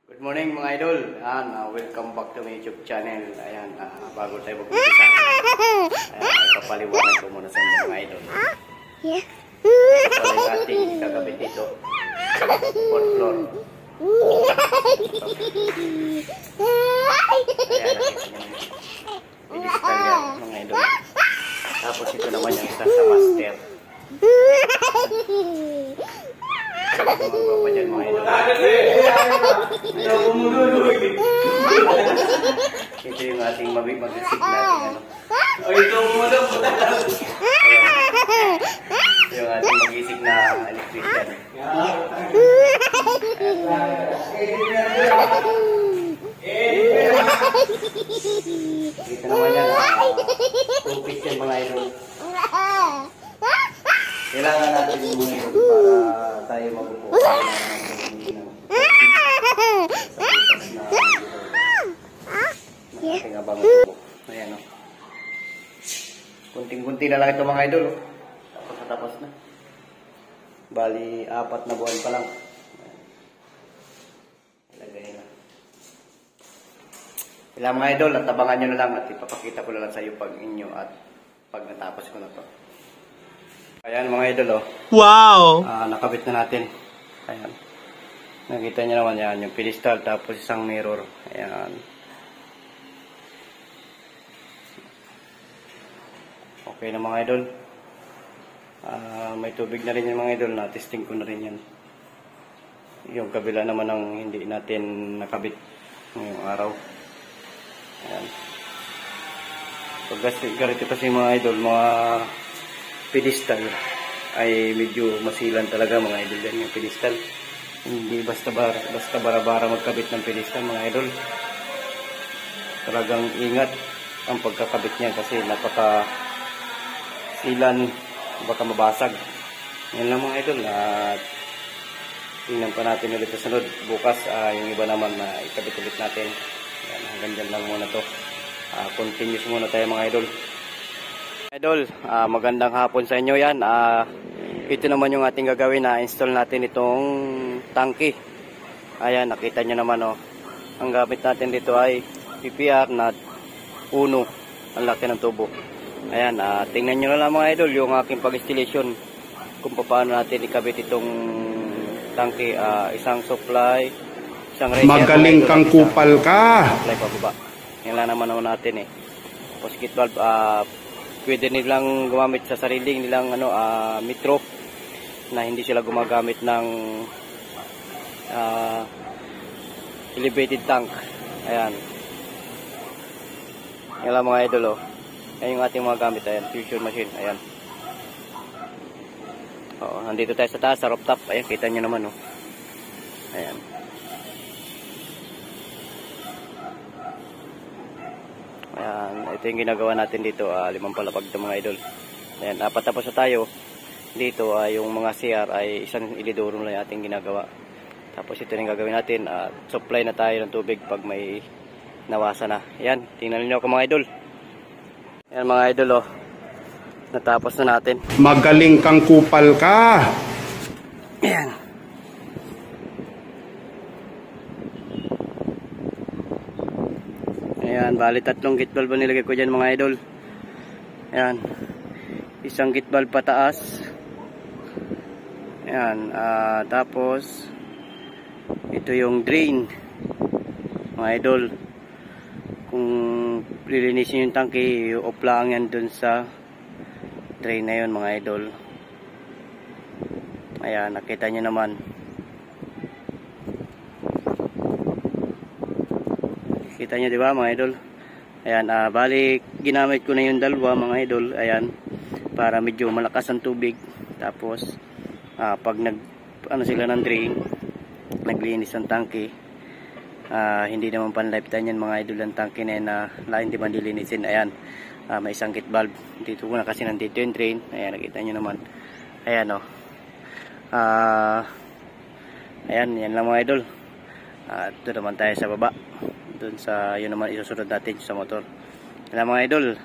Good morning mga idol. Welcome back to my YouTube channel. Ayan, bago tayo mag-umpisa. Ipapaliwanag ko muna sa inyo mga idol. Ito yung ating kagabit dito. Fourth floor. Ayan, nakita nyo. Mga idol. Tapos ito naman yung isa sa master. Mga dyan mga idol. Ito yung ating mag-isip natin. Ito yung ating mag-isip na electrician. Ito naman yan. Tupit yan mga idol. Kailangan natin yung mga idol para tayo mabubuo. Ayan o. Kunting-kunti na lang ito mga idol. Tapos na. Bali, 4 na buwan pa lang. Ilagay na. Kailangan mga idol, at tabangan nyo na lang at ipapakita ko na lang sa iyo pag inyo at pag natapos ko na to. Ayan mga idol, oh. Wow! Nakabit na natin. Ayan. Nakita nyo naman yan, yung pedestal tapos isang mirror. Ayan. Okay na mga idol. May tubig na rin yan mga idol. Na-testing ko na rin yan. Yung kabila naman ang hindi natin nakabit ngayong araw. Ayan. Pag ganito kasi mga idol, mga pedestal ay medyo masilan talaga mga idol yan yung pedestal. Hindi basta bara-bara magkabit ng pedestal mga idol. Talagang ingat ang pagkakabit niya kasi napaka silan, baka mabasag. Yan lang mga idol. At tingnan pa natin ulit sa sunod. Bukas yung iba naman na ikabit ulit natin. Yan, hanggang dyan lang muna to. Continuous muna tayo mga idol. Idol, magandang hapon sa inyo yan. Ito naman yung ating gagawin na install natin itong tangke. Ayan, nakita nyo naman oh. Ang gamit natin dito ay PPR na 1. Ang laki ng tubo. Ayan, tingnan nyo na lang mga idol yung aking pag-installation kung paano natin ikabit itong tangke. Isang supply, isang reservoir. Magaling kang kupal ka. Supply pababa. Yan lang naman natin eh. Poskit valve, pwede nilang gumamit sa sariling nilang metro na hindi sila gumagamit ng elevated tank. Ayan. Yan lang mga idol oh. Ayan yung ating mga gamit. Ayan, fusion machine. Ayan. Nandito tayo sa taas, sa rooftop. Ayan, kita nyo naman oh. Ayan. Ayan, ito yung ginagawa natin dito, 5 palapag ito mga idol. Ayan, 4 tapos na tayo. Dito, yung mga CR ay isang ilidoro na yung ating ginagawa. Tapos ito yung gagawin natin, supply na tayo ng tubig pag may nawasa na. Ayan, tingnan niyo ako mga idol. Ayan mga idol oh. Natapos na natin. Magaling kang kupal ka. Ayan. Ayan, bali 3 gate valve nilagay ko dyan mga idol. Ayan. Isang gate valve pataas. Ayan, tapos ito yung drain. Mga idol. Kung lilinisin yung tangke, i-off lang yan dun sa drain na yun mga idol. Ayan, nakita nyo naman. Kita nyo diba mga idol? Ayan, bali ginamit ko na yung dalawa mga idol. Ayan, para medyo malakas ang tubig. Tapos pag sila ng drain, naglinis ang tangke, hindi naman pan lifetime yan mga idol ang tangke na yan na hindi man dilinisin. Ayan, may isang gate valve dito na kasi nandito yung drain. Ayan, nakita nyo naman. Ayan o. Ayan, yan lang mga idol. Ito naman tayo sa baba. Doon sa yun naman isusunod natin sa motor. Ayan mga idol.